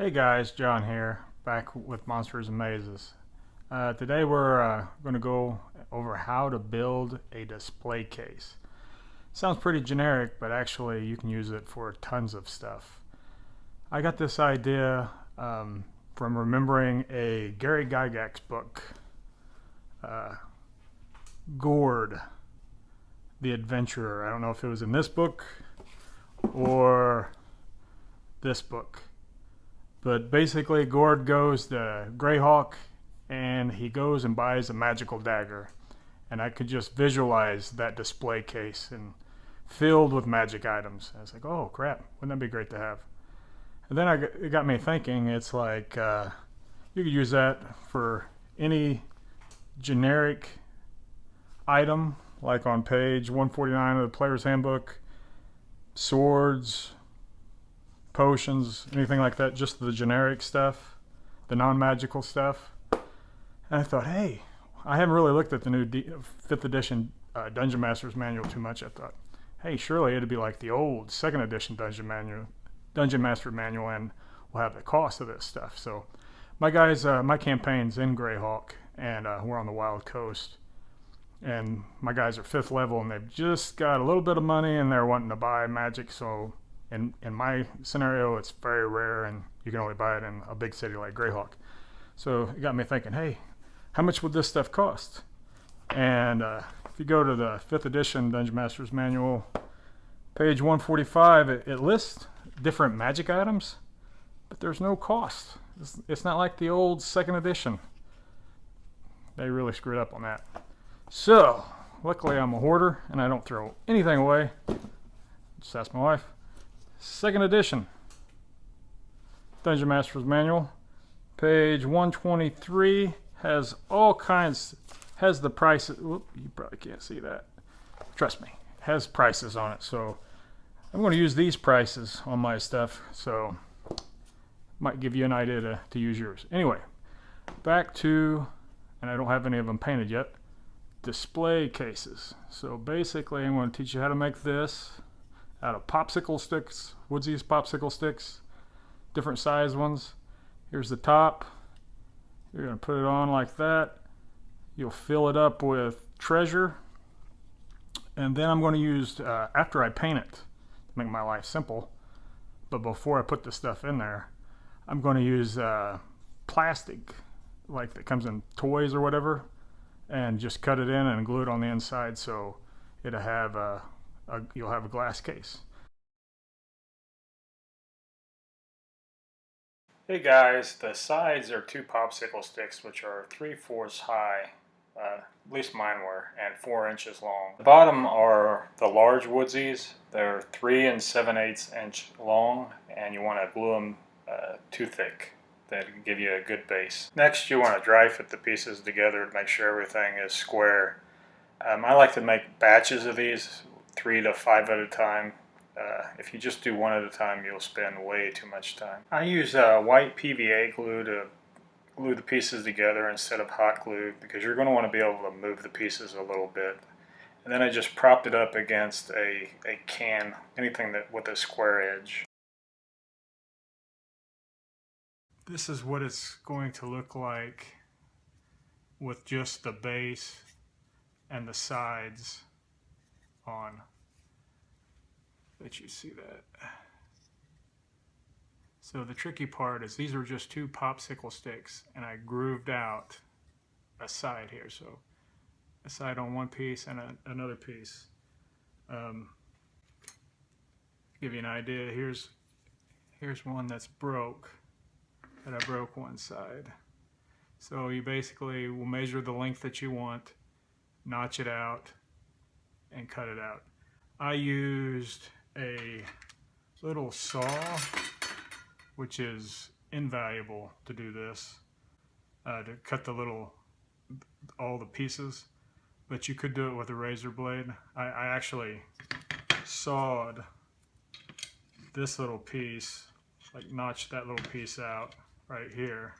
Hey guys, John here, back with Monsters and Mazes. Today we're going to go over how to build a display case. Sounds pretty generic, but actually you can use it for tons of stuff. I got this idea from remembering a Gary Gygax book, uh, Gord, the Adventurer. I don't know if it was in this book or this book. But basically, Gord goes to Greyhawk and he goes and buys a magical dagger. And I could just visualize that display case and filled with magic items. I was like, oh crap, wouldn't that be great to have? And then it got me thinking, it's like you could use that for any generic item, like on page 149 of the Player's Handbook, swords, potions, anything like that, just the generic stuff, the non-magical stuff. And I thought, hey, I haven't really looked at the new 5th edition Dungeon Master's Manual too much. I thought, hey, surely it'd be like the old 2nd edition Dungeon Master Manual, and we'll have the cost of this stuff. So my guys, my campaign's in Greyhawk, and we're on the Wild Coast. And my guys are 5th level, and they've just got a little bit of money, and they're wanting to buy magic, so in my scenario, it's very rare, and you can only buy it in a big city like Greyhawk. So it got me thinking, hey, how much would this stuff cost? And if you go to the 5th edition Dungeon Master's Manual, page 145, it lists different magic items, but there's no cost. It's not like the old 2nd edition. They really screwed up on that. So, luckily I'm a hoarder, and I don't throw anything away. Just ask my wife. 2nd edition Dungeon Master's Manual, page 123, has all kinds, has the prices. Whoop, you probably can't see that. Trust me, has prices on it. So I'm going to use these prices on my stuff, so might give you an idea to use yours. Anyway, back to, and I don't have any of them painted yet, display cases. So basically I'm going to teach you how to make this out of popsicle sticks, Woodsy's popsicle sticks, different size ones. Here's the top. You're going to put it on like that. You'll fill it up with treasure. And then I'm going to use, after I paint it, to make my life simple, but before I put the stuff in there, I'm going to use plastic, like that comes in toys or whatever, and just cut it in and glue it on the inside, so it'll have you'll have a glass case. Hey guys, the sides are 2 popsicle sticks, which are 3/4 high, at least mine were, and 4 inches long. The bottom are the large Woodsies. They're 3 7/8 inch long, and you want to glue them too thick. That'll give you a good base. Next, you want to dry fit the pieces together to make sure everything is square. I like to make batches of these, 3 to 5 at a time. If you just do 1 at a time, you'll spend way too much time. I use white PVA glue to glue the pieces together instead of hot glue, because you're going to want to be able to move the pieces a little bit. And then I just propped it up against a can, anything that with a square edge. This is what it's going to look like with just the base and the sides on. Bet you see that. So the tricky part is these are just 2 popsicle sticks, and I grooved out a side here. So a side on one piece and another piece. Give you an idea. Here's one that's broke. That I broke one side. So you basically will measure the length that you want, notch it out, and cut it out. I used a little saw, which is invaluable to do this, to cut all the pieces, but you could do it with a razor blade. I actually sawed this little piece, like notched that little piece out right here,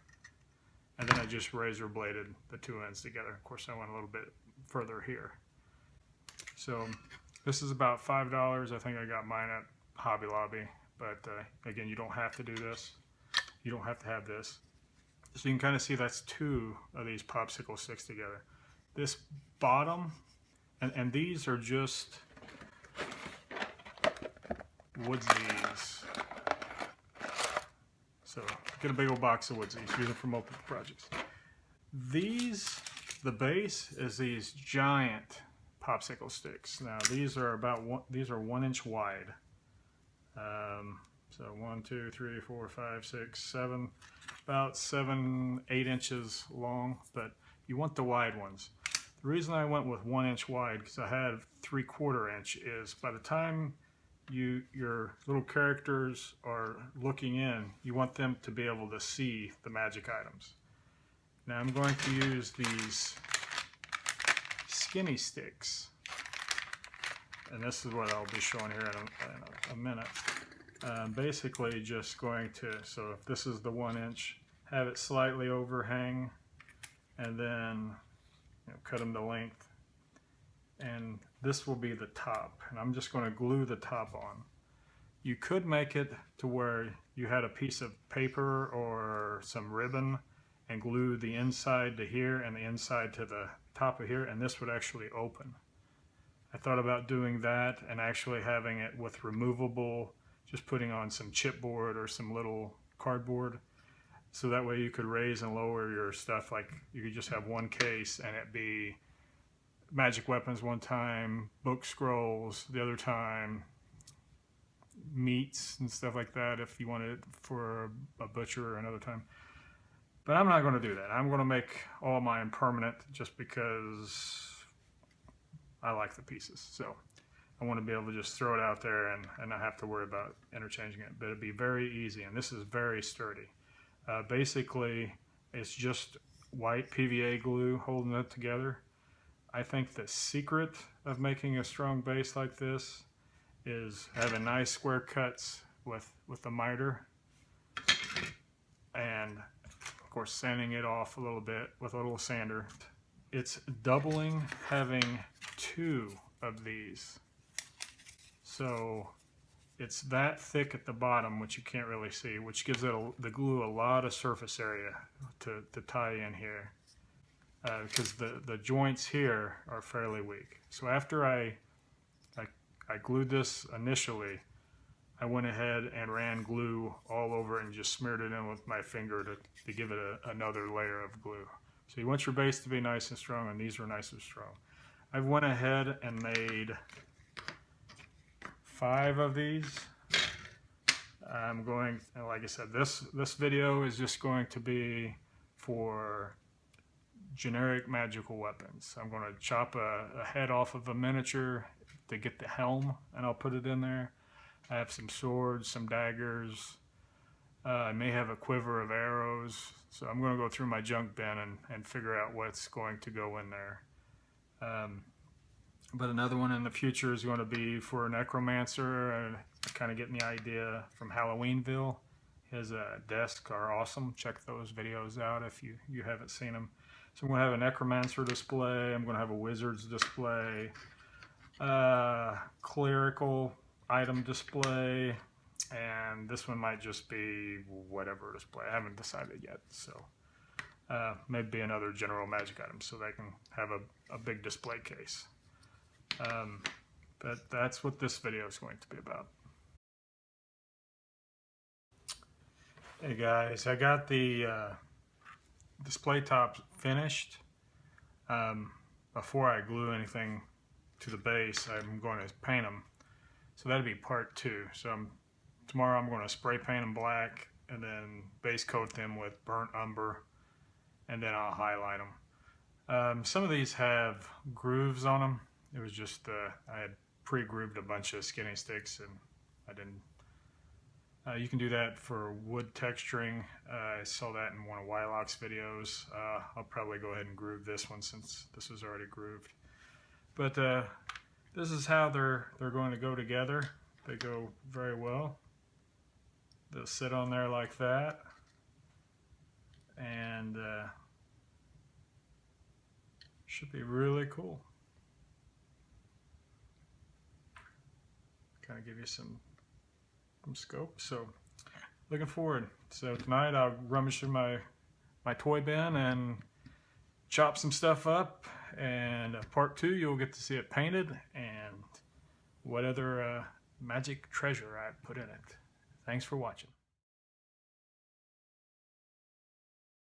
and then I just razor bladed the 2 ends together. Of course, I went a little bit further here. So this is about $5. I think I got mine at Hobby Lobby, but again, you don't have to do this. You don't have to have this. So you can kind of see that's two of these popsicle sticks together. This bottom, and these are just Woodsies. So get a big old box of Woodsies, use them for multiple projects. These, the base is these giant popsicle sticks. Now these are about these are 1 inch wide. So 1, 2, 3, 4, 5, 6, 7, about 7, 8 inches long, but you want the wide ones. The reason I went with 1 inch wide, because I had 3/4 inch, is by the time your little characters are looking in, you want them to be able to see the magic items. Now I'm going to use these skinny sticks, and this is what I'll be showing here in a minute. Basically just going to, so if this is the 1 inch, have it slightly overhang, and then cut them to length, and this will be the top, and I'm just going to glue the top on. You could make it to where you had a piece of paper or some ribbon and glue the inside to here and the inside to the top of here, and this would actually open. I thought about doing that and actually having it with removable, just putting on some chipboard or some little cardboard, so that way you could raise and lower your stuff. Like you could just have one case and it be magic weapons one time, book scrolls the other time, meats and stuff like that if you wanted it for a butcher another time. But I'm not going to do that. I'm going to make all mine permanent just because I like the pieces. So I want to be able to just throw it out there and not have to worry about interchanging it. But it'd be very easy, and this is very sturdy. Basically, it's just white PVA glue holding it together. I think the secret of making a strong base like this is having nice square cuts with the miter, and of course sanding it off a little bit with a little sander. It's doubling having 2 of these. So it's that thick at the bottom, which you can't really see, which gives it the glue a lot of surface area to tie in here, because the joints here are fairly weak. So after I glued this initially, I went ahead and ran glue all over it and just smeared it in with my finger to give it another layer of glue. So you want your base to be nice and strong, and these are nice and strong. I went ahead and made 5 of these. I'm going, like I said, this video is just going to be for generic magical weapons. I'm going to chop a head off of a miniature to get the helm, and I'll put it in there. I have some swords, some daggers. I may have a quiver of arrows. So I'm going to go through my junk bin and figure out what's going to go in there. But another one in the future is going to be for a necromancer, and kind of getting the idea from Halloweenville. His desks are awesome. Check those videos out if you haven't seen them. So I'm going to have a necromancer display. I'm going to have a wizard's display, clerical item display, and this one might just be whatever display. I haven't decided yet. So maybe another general magic item so they can have a big display case. But that's what this video is going to be about. Hey guys, I got the display tops finished. Before I glue anything to the base, I'm going to paint them. So that'll be part 2. So tomorrow I'm going to spray paint them black and then base coat them with burnt umber, and then I'll highlight them. Some of these have grooves on them. It was just I had pre-grooved a bunch of skinny sticks, and I didn't. You can do that for wood texturing. I saw that in one of Wylock's videos. I'll probably go ahead and groove this one since this is already grooved. But this is how they're going to go together. They go very well. They'll sit on there like that, and should be really cool. Kind of give you some scope. So looking forward. So tonight I'll rummage through my toy bin and chop some stuff up, and part 2 you'll get to see it painted and what other magic treasure I put in it. Thanks for watching.